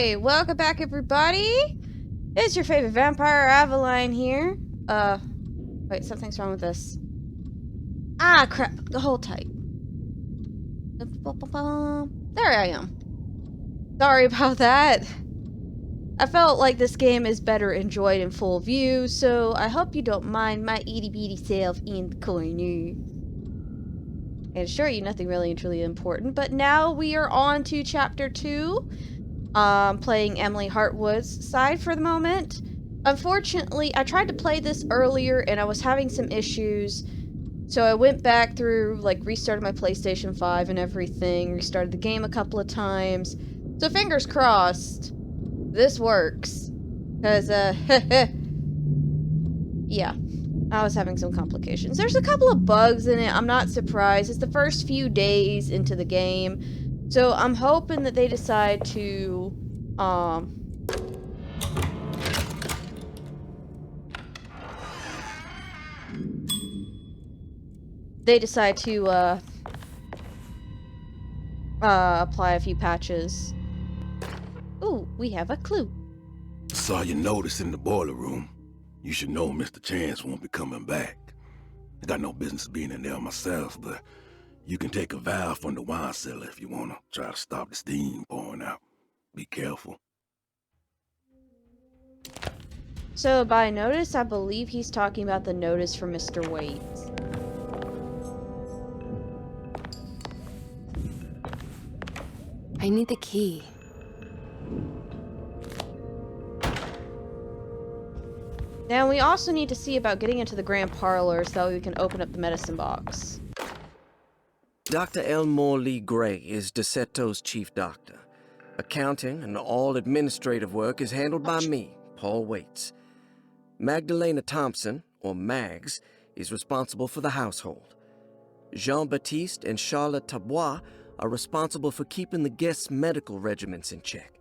Hey, welcome back everybody! It's your favorite vampire, Aveline here. Wait, something's wrong with this. Ah, crap. Hold tight. There I am. Sorry about that. I felt like this game is better enjoyed in full view, so I hope you don't mind my itty-bitty self in the corner. I assure you nothing really and truly important, but now we are on to Chapter 2. Playing Emily Hartwood's side for the moment. Unfortunately, I tried to play this earlier and I was having some issues, so I went back through, restarted my PlayStation 5 and everything, restarted the game a couple of times. So fingers crossed, this works. Because, yeah, I was having some complications. There's a couple of bugs in it, I'm not surprised. It's the first few days into the game. So I'm hoping that they decide to, apply a few patches. Ooh, we have a clue. Saw your notice in the boiler room. You should know Mr. Chance won't be coming back. I got no business being in there myself, but you can take a valve from the wine cellar if you want to try to stop the steam pouring out. Be careful. So by notice, I believe he's talking about the notice from Mr. Waits. I need the key. Now we also need to see about getting into the grand parlor so that we can open up the medicine box. Dr. Elmore Lee Gray is DeSeto's chief doctor. Accounting and all administrative work is handled by me, Paul Waits. Magdalena Thompson, or Mags, is responsible for the household. Jean-Baptiste and Charlotte Tabois are responsible for keeping the guests' medical regimens in check.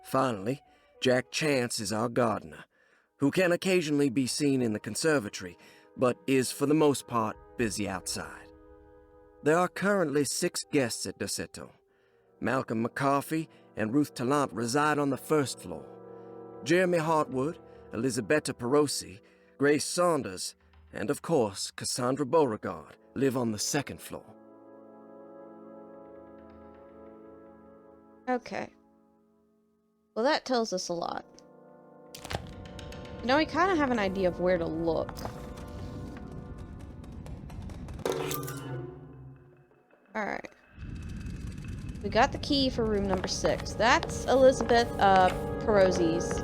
Finally, Jack Chance is our gardener, who can occasionally be seen in the conservatory, but is for the most part busy outside. There are currently 6 guests at DeSeto. Malcolm McCarthy and Ruth Tallant reside on the first floor. Jeremy Hartwood, Elisabetta Perosi, Grace Saunders, and of course, Cassandra Beauregard live on the second floor. Okay. Well, that tells us a lot. You know, we kind of have an idea of where to look. Alright. We got the key for room number 6. That's Elizabeth Perosi's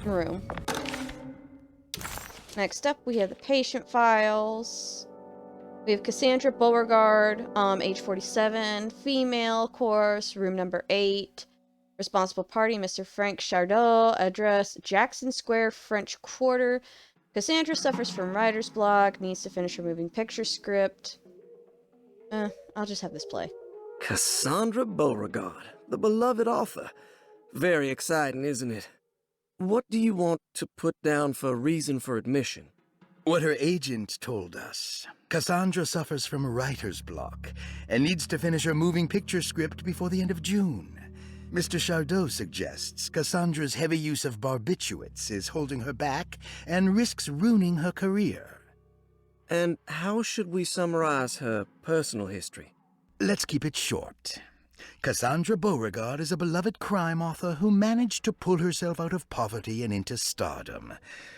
room. Next up, we have the patient files. We have Cassandra Beauregard, age 47, female, of course, room number 8. Responsible party, Mr. Frank Chardot, address Jackson Square, French Quarter. Cassandra suffers from writer's block, needs to finish her moving picture script. I'll just have this play. Cassandra Beauregard, the beloved author. Very exciting, isn't it? What do you want to put down for reason for admission? What her agent told us. Cassandra suffers from writer's block and needs to finish her moving picture script before the end of June. Mr. Chardot suggests Cassandra's heavy use of barbiturates is holding her back and risks ruining her career. And how should we summarize her personal history? Let's keep it short. Cassandra Beauregard is a beloved crime author who managed to pull herself out of poverty and into stardom.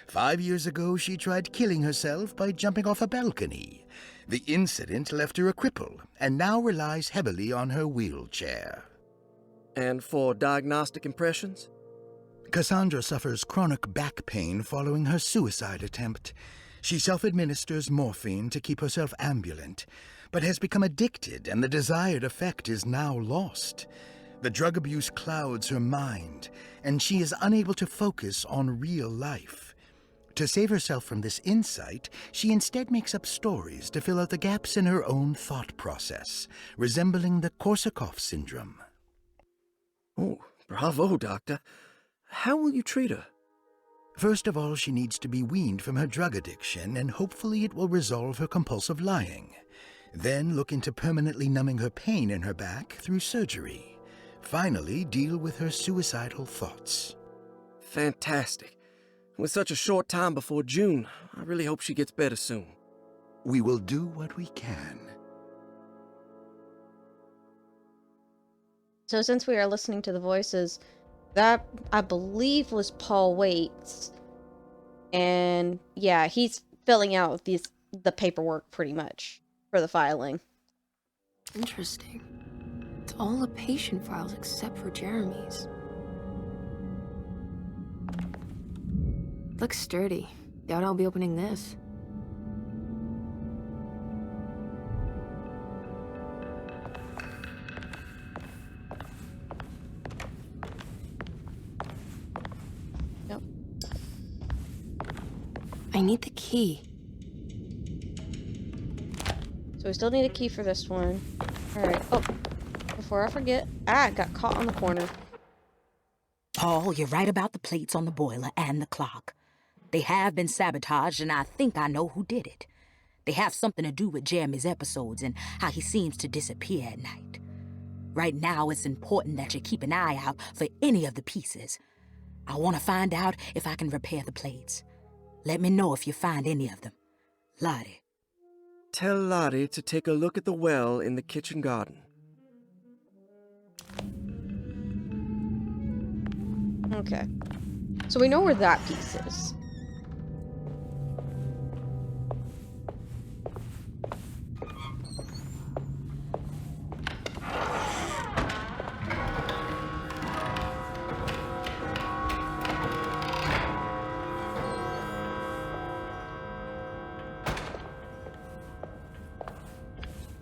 5 years ago, she tried killing herself by jumping off a balcony. The incident left her a cripple and now relies heavily on her wheelchair. And for diagnostic impressions? Cassandra suffers chronic back pain following her suicide attempt. She self-administers morphine to keep herself ambulant, but has become addicted and the desired effect is now lost. The drug abuse clouds her mind, and she is unable to focus on real life. To save herself from this insight, she instead makes up stories to fill out the gaps in her own thought process, resembling the Korsakoff syndrome. Oh, bravo, Doctor. How will you treat her? First of all, she needs to be weaned from her drug addiction, and hopefully it will resolve her compulsive lying. Then look into permanently numbing her pain in her back through surgery. finally deal with her suicidal thoughts. Fantastic. With such a short time before June, I really hope she gets better soon. We will do what we can. So since we are listening to the voices, that, I believe, was Paul Waits. And yeah, he's filling out the paperwork pretty much for the filing. Interesting. It's all the patient files except for Jeremy's. Looks sturdy. Doubt I'll be opening this. Yep. I need the key. So we still need a key for this one. Alright. Oh, before I forget. I got caught on the corner. Paul, you're right about the plates on the boiler and the clock. They have been sabotaged, and I think I know who did it. They have something to do with Jeremy's episodes and how he seems to disappear at night. Right now, it's important that you keep an eye out for any of the pieces. I want to find out if I can repair the plates. Let me know if you find any of them. Lottie. Tell Lottie to take a look at the well in the kitchen garden. Okay. So we know where that piece is.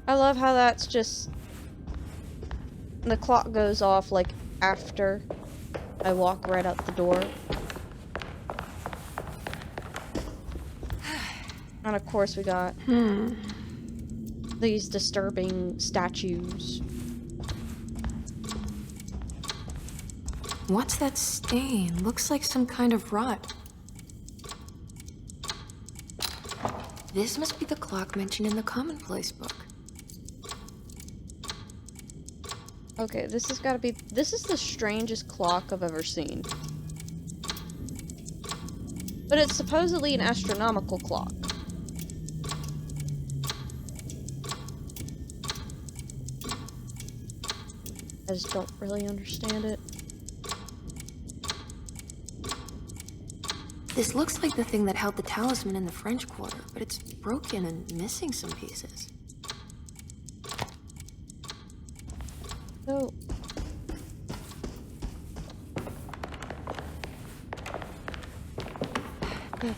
I love how that's just... the clock goes off, like, after I walk right out the door. And of course we got these disturbing statues. What's that stain? Looks like some kind of rot. This must be the clock mentioned in the commonplace book. Okay, this has gotta be... this is the strangest clock I've ever seen. But it's supposedly an astronomical clock. I just don't really understand it. This looks like the thing that held the talisman in the French Quarter, but it's broken and missing some pieces. So... okay.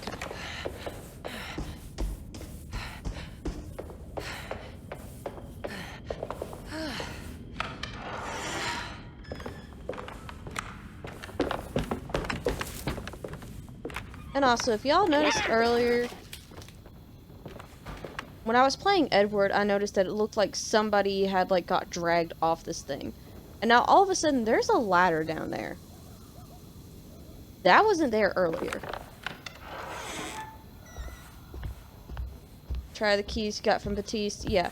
And also, if y'all noticed earlier, when I was playing Edward, I noticed that it looked like somebody had, like, got dragged off this thing. And now, all of a sudden, there's a ladder down there. That wasn't there earlier. Try the keys you got from Batiste. Yeah.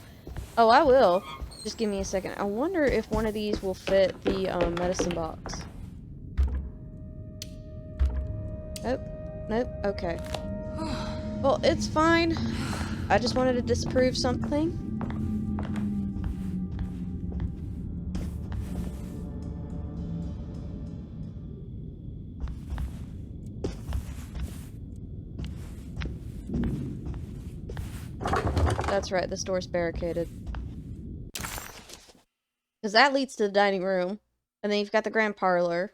Oh, I will. Just give me a second. I wonder if one of these will fit the, medicine box. Nope. Nope. Okay. Well, it's fine. I just wanted to disprove something. That's right, this door's barricaded. Because that leads to the dining room. And then you've got the grand parlor.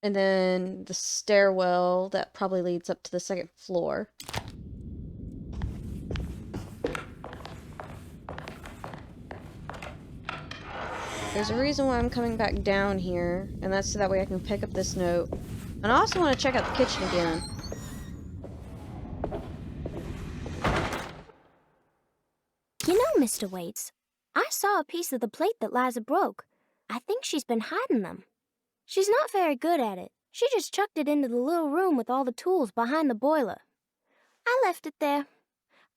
And then the stairwell that probably leads up to the second floor. There's a reason why I'm coming back down here, and that's so that way I can pick up this note. And I also want to check out the kitchen again. You know, Mr. Waits, I saw a piece of the plate that Liza broke. I think she's been hiding them. She's not very good at it. She just chucked it into the little room with all the tools behind the boiler. I left it there.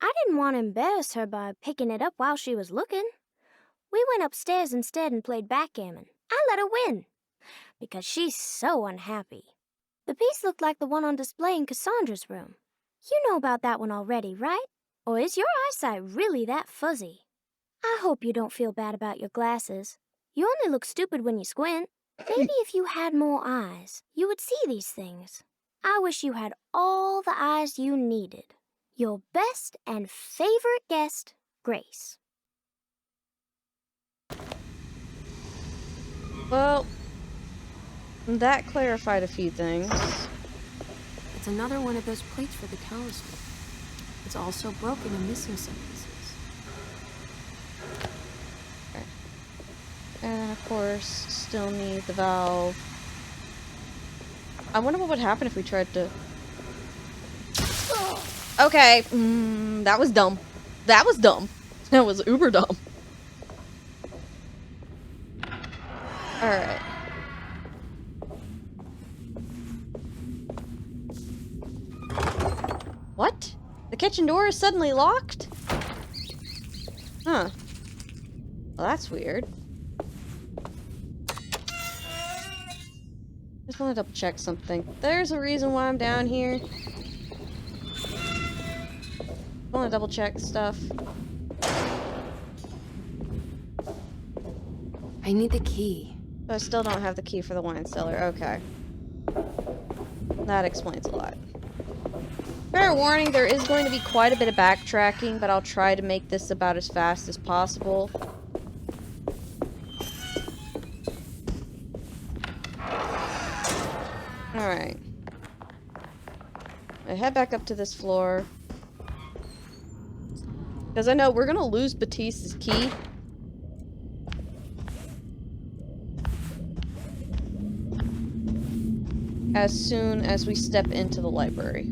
I didn't want to embarrass her by picking it up while she was looking. We went upstairs instead and played backgammon. I let her win, because she's so unhappy. The piece looked like the one on display in Cassandra's room. You know about that one already, right? Or is your eyesight really that fuzzy? I hope you don't feel bad about your glasses. You only look stupid when you squint. Maybe if you had more eyes, you would see these things. I wish you had all the eyes you needed. Your best and favorite guest, Grace. Well, that clarified a few things. It's another one of those plates for the talisman. It's also broken and missing some pieces. Okay. And of course, still need the valve. I wonder what would happen if we tried to... Okay, that was dumb. That was dumb. That was uber dumb. Alright. What? The kitchen door is suddenly locked? Huh. Well, that's weird. Just want to double check something. There's a reason why I'm down here. Want to double check stuff. I need the key. I still don't have the key for the wine cellar. Okay. That explains a lot. Fair warning, there is going to be quite a bit of backtracking, but I'll try to make this about as fast as possible. Alright. I head back up to this floor. Because I know we're going to lose Batiste's key. As soon as we step into the library.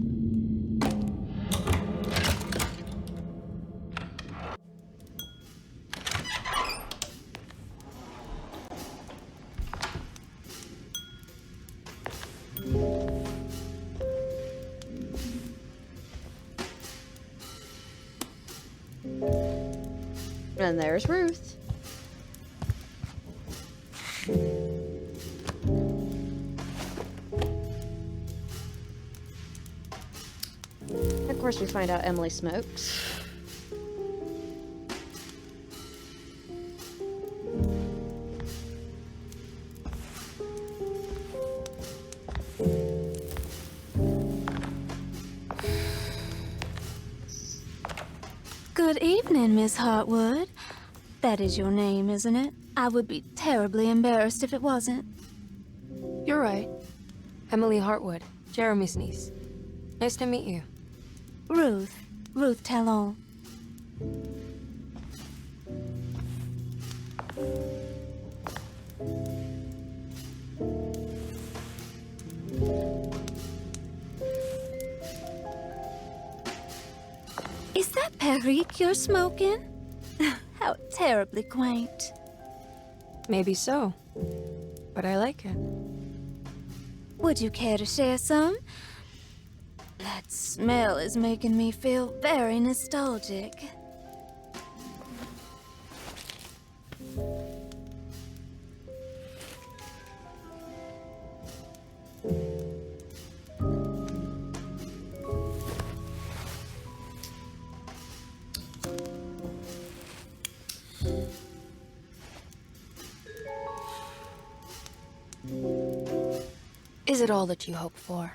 And there's Ruth. Of course, we find out Emily smokes. Good evening, Miss Hartwood. That is your name, isn't it? I would be terribly embarrassed if it wasn't. You're right. Emily Hartwood, Jeremy's niece. Nice to meet you. Ruth Talon. Is that Perique you're smoking? How terribly quaint. Maybe so, but I like it. Would you care to share some? That smell is making me feel very nostalgic. Is it all that you hope for?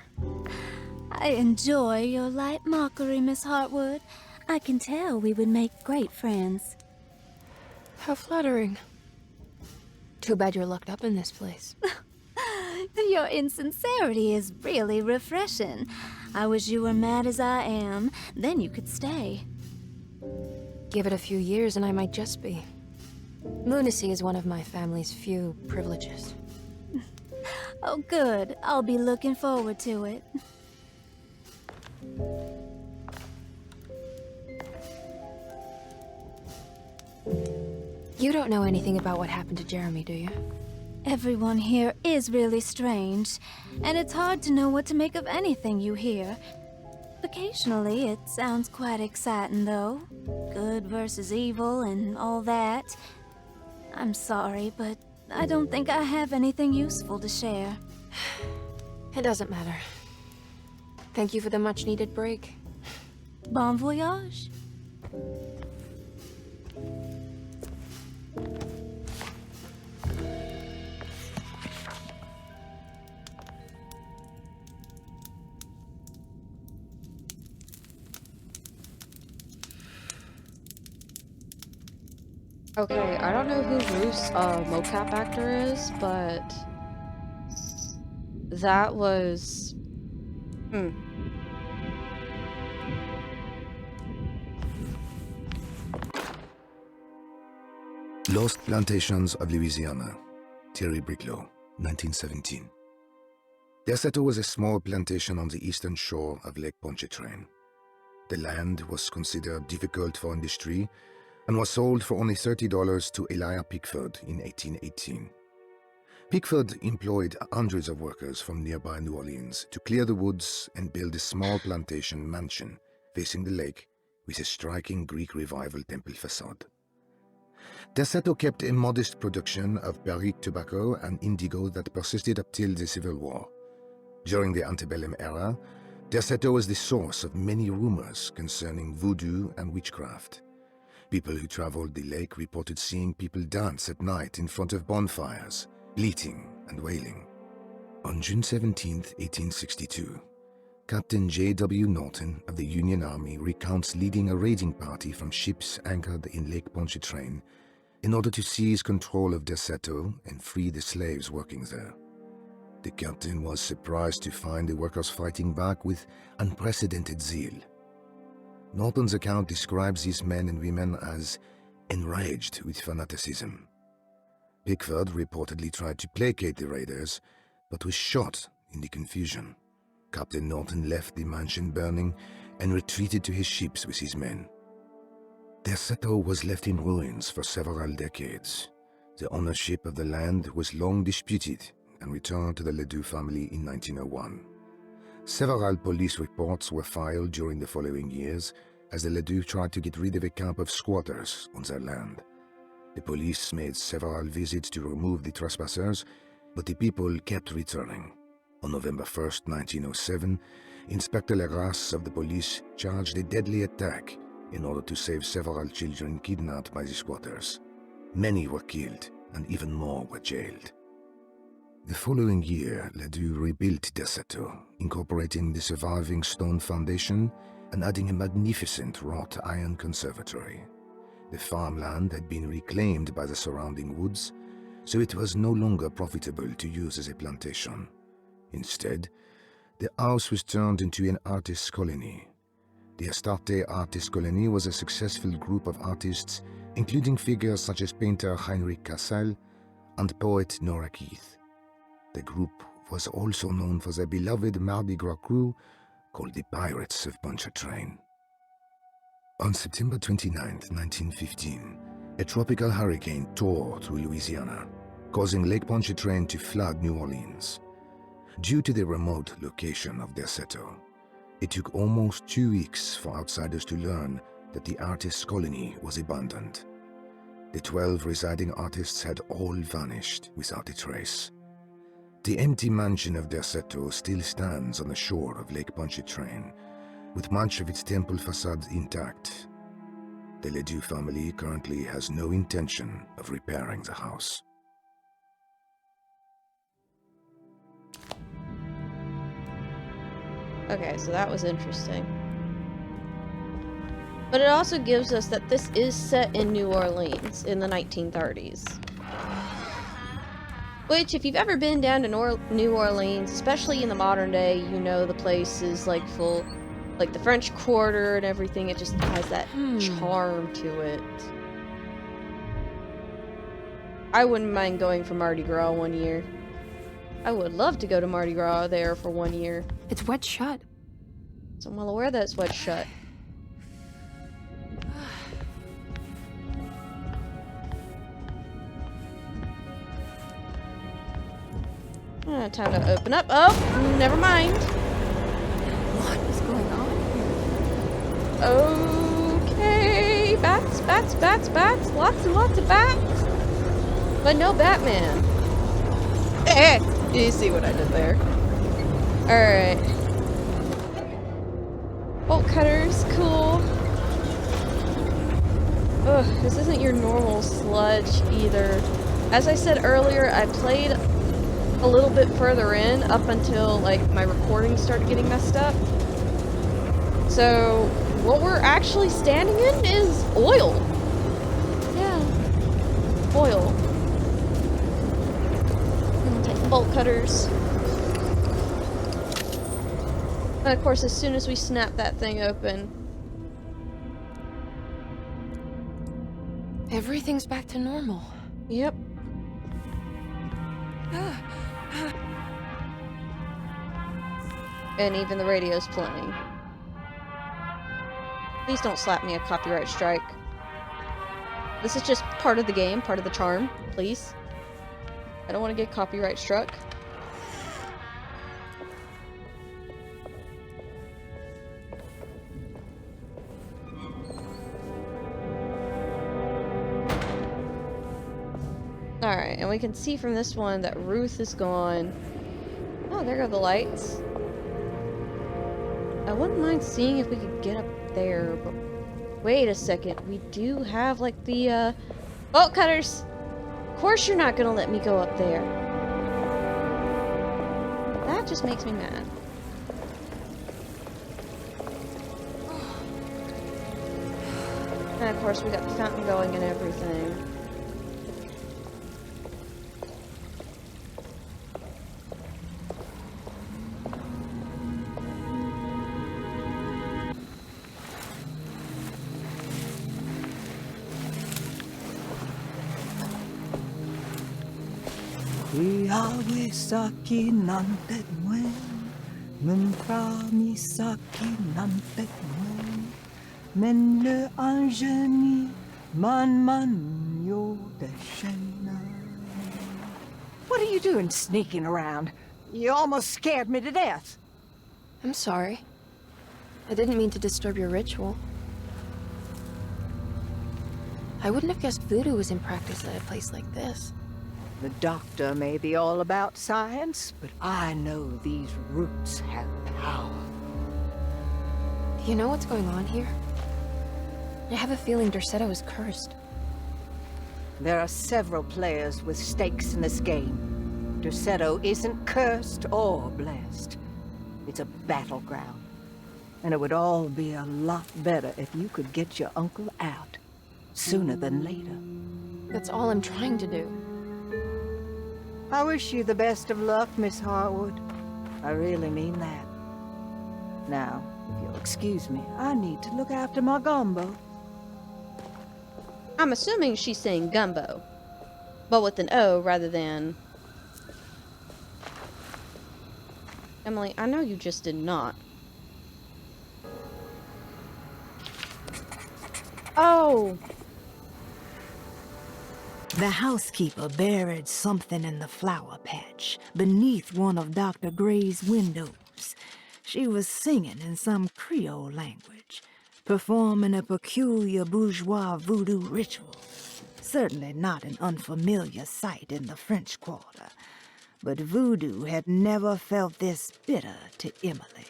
I enjoy your light mockery, Miss Hartwood. I can tell we would make great friends. How flattering. Too bad you're locked up in this place. Your insincerity is really refreshing. I wish you were mad as I am. Then you could stay. Give it a few years and I might just be. Lunacy is one of my family's few privileges. Oh, good. I'll be looking forward to it. You don't know anything about what happened to Jeremy, do you? Everyone here is really strange, and it's hard to know what to make of anything you hear. Occasionally, it sounds quite exciting, though. Good versus evil and all that. I'm sorry, but I don't think I have anything useful to share. It doesn't matter. Thank you for the much-needed break. Bon voyage. Okay, I don't know who Bruce, mocap actor is, but that was... Lost Plantations of Louisiana, Thierry Bricklow, 1917. Derceto was a small plantation on the eastern shore of Lake Pontchartrain. The land was considered difficult for industry and was sold for only $30 to Elijah Pickford in 1818. Pickford employed hundreds of workers from nearby New Orleans to clear the woods and build a small plantation mansion facing the lake with a striking Greek Revival temple facade. Derceto kept a modest production of Barrique tobacco and indigo that persisted up till the Civil War. During the antebellum era, Derceto was the source of many rumors concerning voodoo and witchcraft. People who traveled the lake reported seeing people dance at night in front of bonfires, bleating and wailing. On June 17, 1862, Captain J.W. Norton of the Union Army recounts leading a raiding party from ships anchored in Lake Pontchartrain in order to seize control of Derceto and free the slaves working there. The captain was surprised to find the workers fighting back with unprecedented zeal. Norton's account describes these men and women as enraged with fanaticism. Pickford reportedly tried to placate the raiders, but was shot in the confusion. Captain Norton left the mansion burning and retreated to his ships with his men. Derceto was left in ruins for several decades. The ownership of the land was long disputed and returned to the Ledoux family in 1901. Several police reports were filed during the following years as the Ledoux tried to get rid of a camp of squatters on their land. The police made several visits to remove the trespassers, but the people kept returning. On November 1st, 1907, Inspector Legras of the police charged a deadly attack in order to save several children kidnapped by the squatters. Many were killed, and even more were jailed. The following year, Ledoux rebuilt Derceto, incorporating the surviving stone foundation and adding a magnificent wrought iron conservatory. The farmland had been reclaimed by the surrounding woods, so it was no longer profitable to use as a plantation. Instead, the house was turned into an artist's colony. The Astarte Artist Colony was a successful group of artists, including figures such as painter Heinrich Cassel and poet Nora Keith. The group was also known for their beloved Mardi Gras crew called the Pirates of Pontchartrain. On September 29, 1915, a tropical hurricane tore through Louisiana, causing Lake Pontchartrain to flood New Orleans. Due to the remote location of Derceto, it took almost 2 weeks for outsiders to learn that the artist's colony was abandoned. The 12 residing artists had all vanished without a trace. The empty mansion of Derceto still stands on the shore of Lake Pontchartrain, with much of its temple facade intact. The Ledoux family currently has no intention of repairing the house. Okay, so that was interesting. But it also gives us that this is set in New Orleans in the 1930s. Which, if you've ever been down to New Orleans, especially in the modern day, you know the place is like full, like the French Quarter and everything. It just has that charm to it. I wouldn't mind going for Mardi Gras one year. I would love to go to Mardi Gras there for 1 year. It's wet shut. So I'm well aware that it's wet shut. Time to open up. Oh, never mind. What is going on? Okay. Bats, bats, bats, bats. Lots and lots of bats. But no Batman. Eh, you see what I did there. Alright. Bolt cutters, cool. Ugh, this isn't your normal sludge either. As I said earlier, I played a little bit further in up until like my recording started getting messed up. So what we're actually standing in is oil. Yeah. Oil. And take the bolt cutters. And of course, as soon as we snap that thing open, Everything's back to normal. yep. And even the radio's playing. Please don't slap me a copyright strike. This is just part of the game, part of the charm, please. I don't want to get copyright struck. Alright, and we can see from this one that Ruth is gone. Oh, there go the lights. I wouldn't mind seeing if we could get up there, but wait a second. We do have, like, the, bolt cutters! Of course you're not gonna let me go up there. That just makes me mad. And of course we got the fountain going and everything. Misaki nampet mwen, Mempra misaki nampet mwen, Men le anjeni man yo deshena. What are you doing sneaking around? You almost scared me to death. I'm sorry. I didn't mean to disturb your ritual. I wouldn't have guessed voodoo was in practice at a place like this. The doctor may be all about science, but I know these roots have power. Do you know what's going on here? I have a feeling Derceto is cursed. There are several players with stakes in this game. Derceto isn't cursed or blessed. It's a battleground. And it would all be a lot better if you could get your uncle out sooner than later. That's all I'm trying to do. I wish you the best of luck, Miss Harwood. I really mean that. Now, if you'll excuse me, I need to look after my gumbo. I'm assuming she's saying gumbo, but with an O rather than... Emily, I know you just did not. Oh! The housekeeper buried something in the flower patch beneath one of Dr. Gray's windows. She was singing in some Creole language, performing a peculiar bourgeois voodoo ritual. Certainly not an unfamiliar sight in the French Quarter, but voodoo had never felt this bitter to Emily.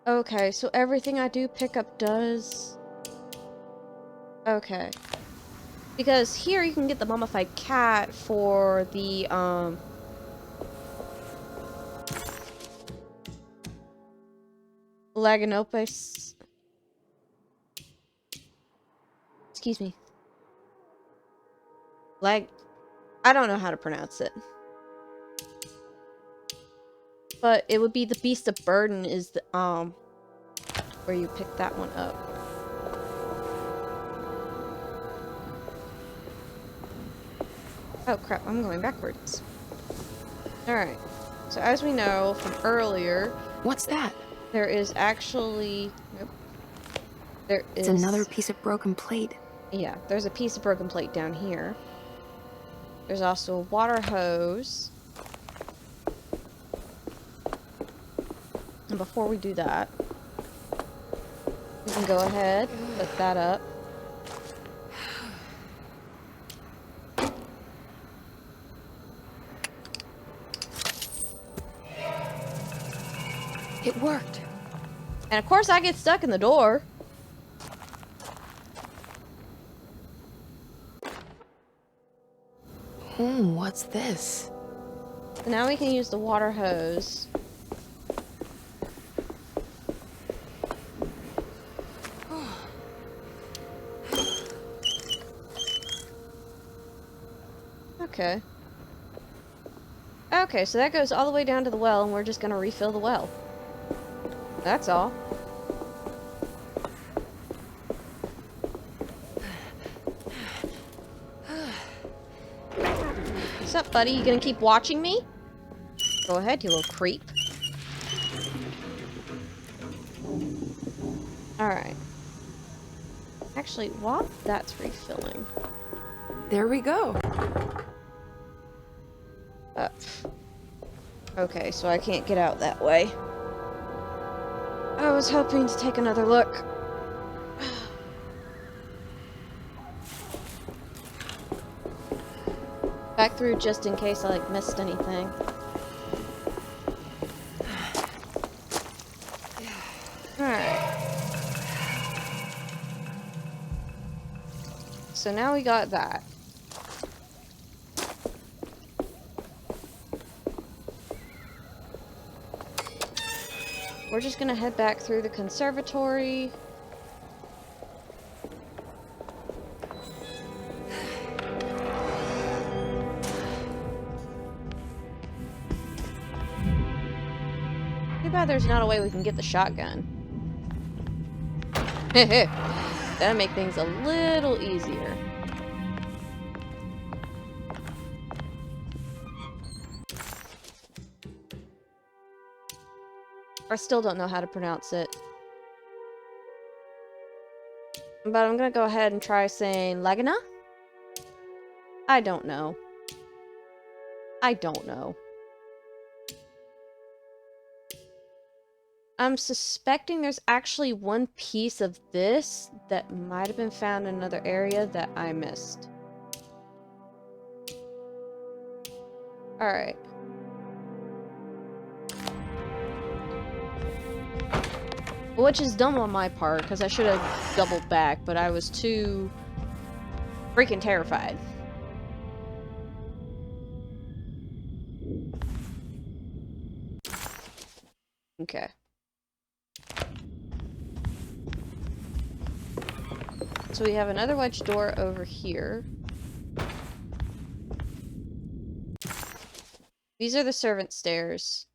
Okay, so everything I do pick up does... Okay. Because here you can get the mummified cat for the, Laganopus. Excuse me. I don't know how to pronounce it. But it would be the Beast of Burden is the, where you pick that one up. Oh crap, I'm going backwards. Alright. So as we know from earlier... What's that? There is actually... Nope. There is... It's another piece of broken plate. Yeah, there's a piece of broken plate down here. There's also a water hose. And before we do that... can go ahead, put that up. It worked. And of course I get stuck in the door. What's this? So now we can use the water hose. Okay. Okay, so that goes all the way down to the well, and we're just gonna refill the well. That's all. What's up, buddy? You gonna keep watching me? Go ahead, you little creep. Alright. Actually, while that's refilling... There we go. Okay, so I can't get out that way. I was hoping to take another look. Back through just in case I missed anything. Alright. So now we got that. We're just gonna head back through the conservatory. Too bad there's not a way we can get the shotgun. That'd make things a little easier. I still don't know how to pronounce it. But I'm gonna go ahead and try saying Laguna? I don't know. I don't know. I'm suspecting there's actually one piece of this that might have been found in another area that I missed. Alright. Which is dumb on my part, because I should have doubled back, but I was too freaking terrified. Okay. So we have another wedge door over here. These are the servant stairs.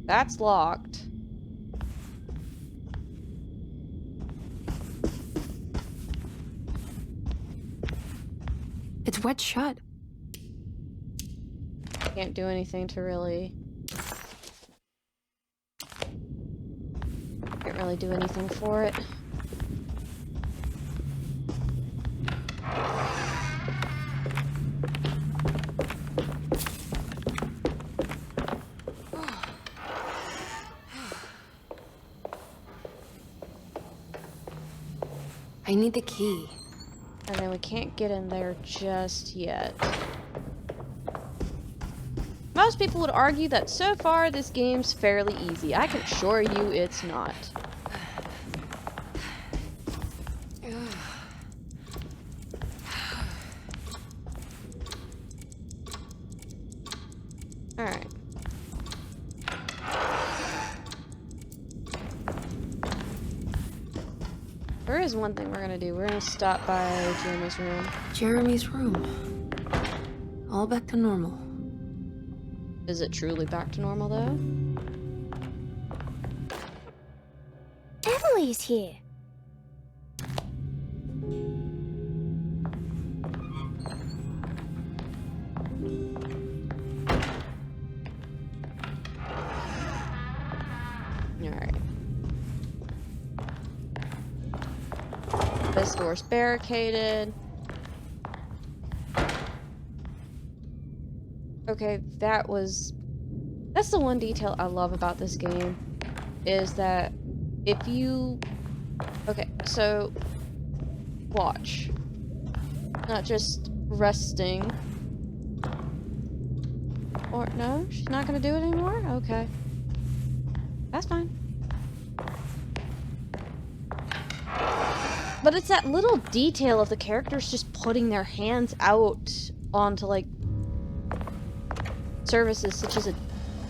That's locked. It's wedged shut. Can't do anything to really... Can't really do anything for it. I need the key. And then we can't get in there just yet. Most people would argue that so far this game's fairly easy. I can assure you it's not. Alright. There is one thing we're gonna do. We're gonna stop by Jeremy's room. Jeremy's room. All back to normal. Is it truly back to normal, though? Emily's here. Alright. This door's barricaded. Okay, that's the one detail I love about this game, is that if you... Okay, so watch. Not just resting. Or no, she's not gonna do it anymore? Okay. That's fine. But it's that little detail of the characters just putting their hands out onto, like, surfaces such as a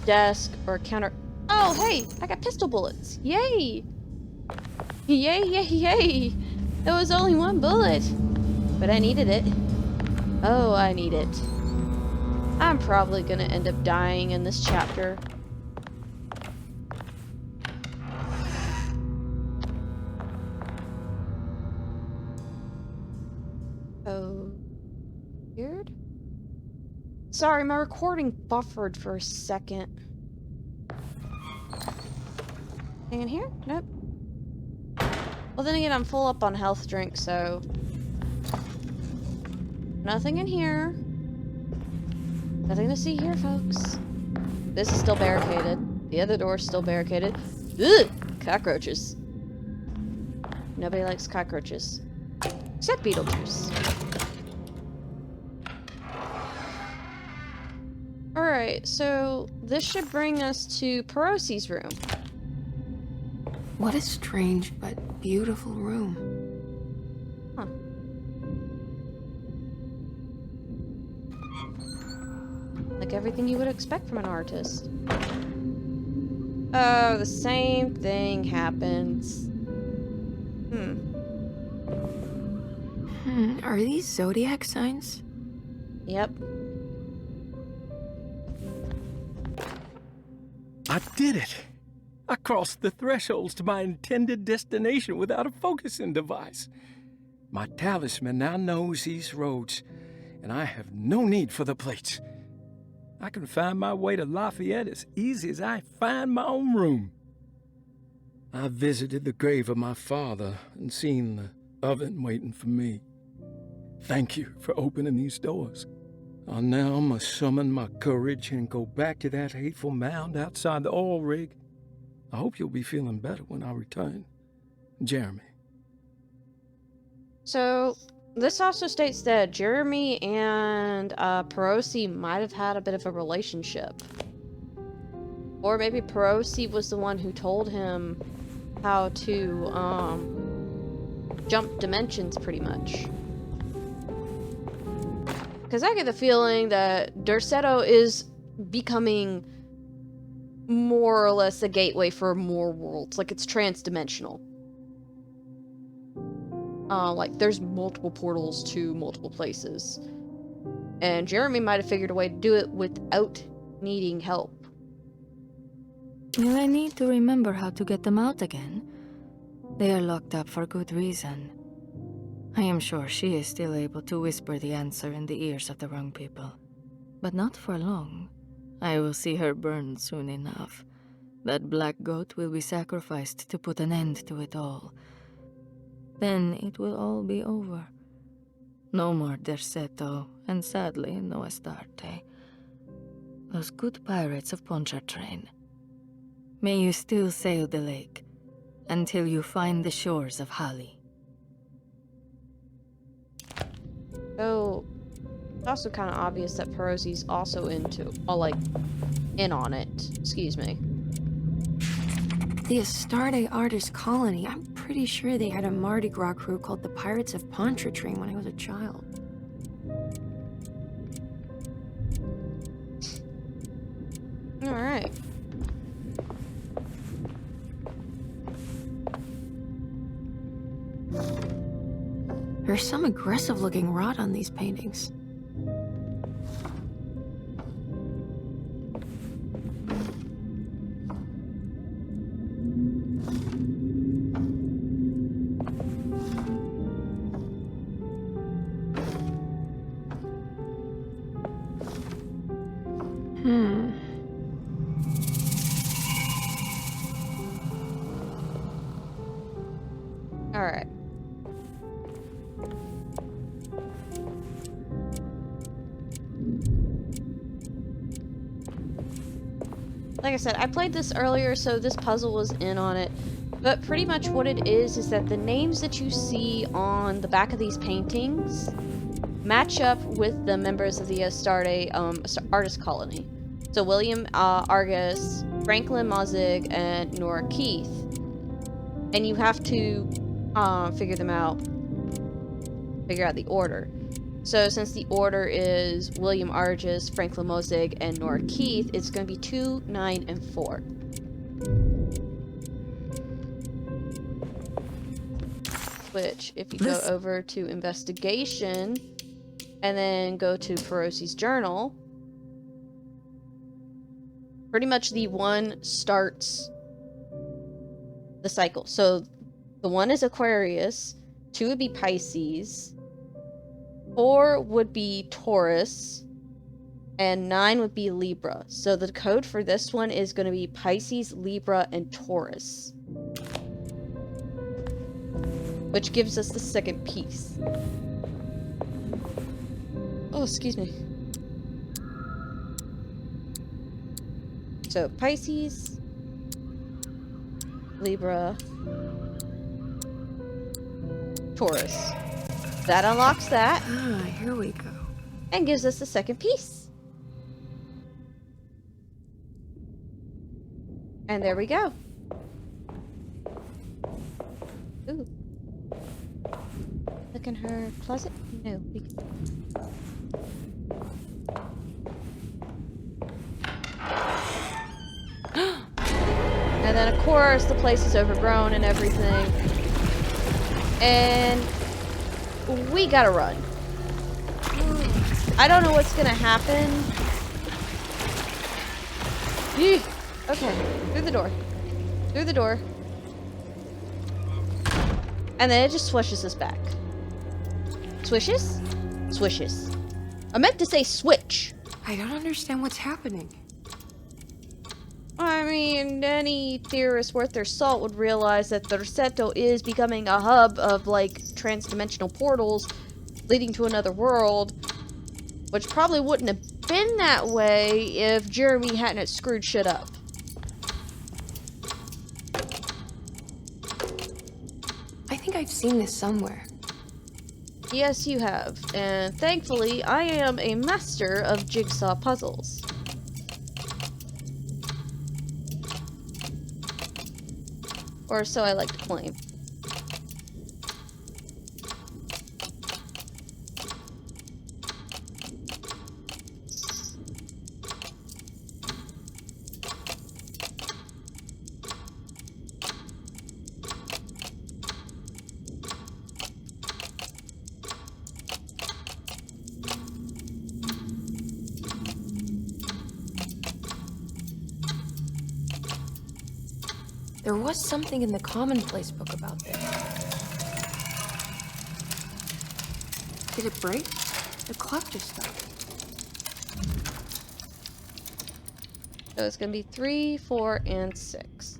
desk or a counter. Oh, hey! I got pistol bullets! Yay! Yay, yay, yay! It was only one bullet! But I needed it. Oh, I need it. I'm probably gonna end up dying in this chapter. Oh... Weird? Sorry, my recording buffered for a second. Anything in here? Nope. Well, then again, I'm full up on health drinks, so... Nothing in here. Nothing to see here, folks. This is still barricaded. The other door's still barricaded. Ugh! Cockroaches. Nobody likes cockroaches. Except Beetlejuice. Alright, so this should bring us to Perosi's room. What a strange but beautiful room. Huh. Like everything you would expect from an artist. Oh, the same thing happens. Are these zodiac signs? Yep. I did it! I crossed the thresholds to my intended destination without a focusing device. My talisman now knows these roads, and I have no need for the plates. I can find my way to Lafayette as easy as I find my own room. I visited the grave of my father and seen the oven waiting for me. Thank you for opening these doors. I now must summon my courage and go back to that hateful mound outside the oil rig. I hope you'll be feeling better when I return. Jeremy. So, this also states that Jeremy and Perosi might have had a bit of a relationship. Or maybe Perosi was the one who told him how to, jump dimensions, pretty much. Because I get the feeling that Derceto is becoming more or less a gateway for more worlds. Like, it's trans-dimensional. Like, there's multiple portals to multiple places. And Jeremy might have figured a way to do it without needing help. Will I need to remember how to get them out again? They are locked up for good reason. I am sure she is still able to whisper the answer in the ears of the wrong people. But not for long. I will see her burned soon enough. That black goat will be sacrificed to put an end to it all. Then it will all be over. No more Derceto, and sadly, no Astarte. Those good pirates of Pontchartrain. May you still sail the lake, until you find the shores of Hali. So, it's also kind of obvious that Perosi's also in on it. Excuse me. The Astarte Artist Colony, I'm pretty sure they had a Mardi Gras crew called the Pirates of Pontchartrain when I was a child. Alright. There's some aggressive-looking rot on these paintings. Alright. like I said, I played this earlier, so this puzzle was in on it. But pretty much what it is that the names that you see on the back of these paintings match up with the members of the Astarte artist colony. So William Argus, Franklin Mozig, and Nora Keith. And you have to figure them out, figure out the order. So since the order is William Argus, Franklin Mozig, and Nora Keith, it's going to be 2, 9, and 4. Which, if you go over to investigation, and then go to Feroci's journal, pretty much the one starts the cycle. So the 1 is Aquarius, 2 would be Pisces, 4 would be Taurus, and 9 would be Libra. So the code for this one is going to be Pisces, Libra, and Taurus. Which gives us the second piece. Oh, excuse me. So Pisces, Libra, Taurus. That unlocks that. Ah, here we go. And gives us the second piece. And there we go. Ooh. Look in her closet? No. And then, of course, the place is overgrown and everything. And we gotta run. I don't know what's gonna happen. Eek. Okay, through the door. Through the door. And then it just swishes us back. Swishes? Swishes. I meant to say switch. I don't understand what's happening. I mean, any theorist worth their salt would realize that the Resetto is becoming a hub of, like, trans-dimensional portals leading to another world, which probably wouldn't have been that way if Jeremy hadn't screwed shit up. I think I've seen this somewhere. Yes, you have. And thankfully, I am a master of jigsaw puzzles. Or so I like to claim. There was something in the commonplace book about this. Did it break? The clock just stopped. So it's gonna be 3, 4, and 6.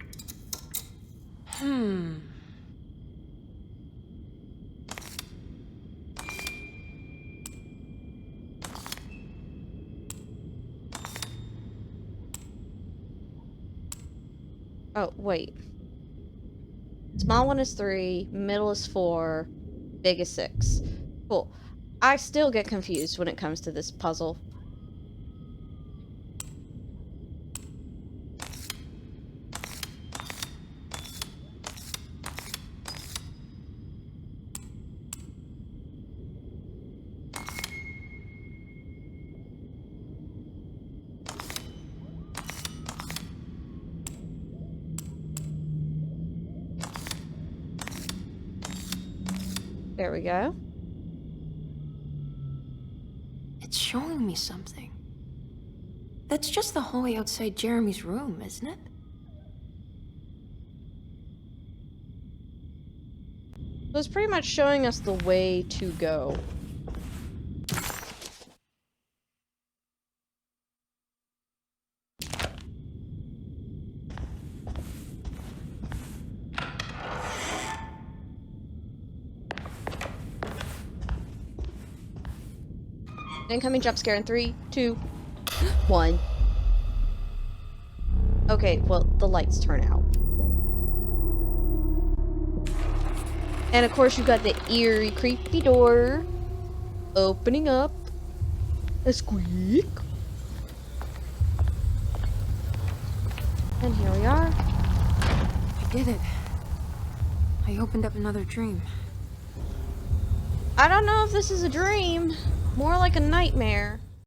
Oh, wait. Small one is 3, middle is 4, big is 6. Cool. I still get confused when it comes to this puzzle. There we go. It's showing me something. That's just the hallway outside Jeremy's room, isn't it? So it's pretty much showing us the way to go. Incoming jump scare in 3, 2, 1. Okay, well, the lights turn out. And of course, you got the eerie, creepy door opening up. A squeak. And here we are. I did it. I opened up another dream. I don't know if this is a dream. More like a nightmare.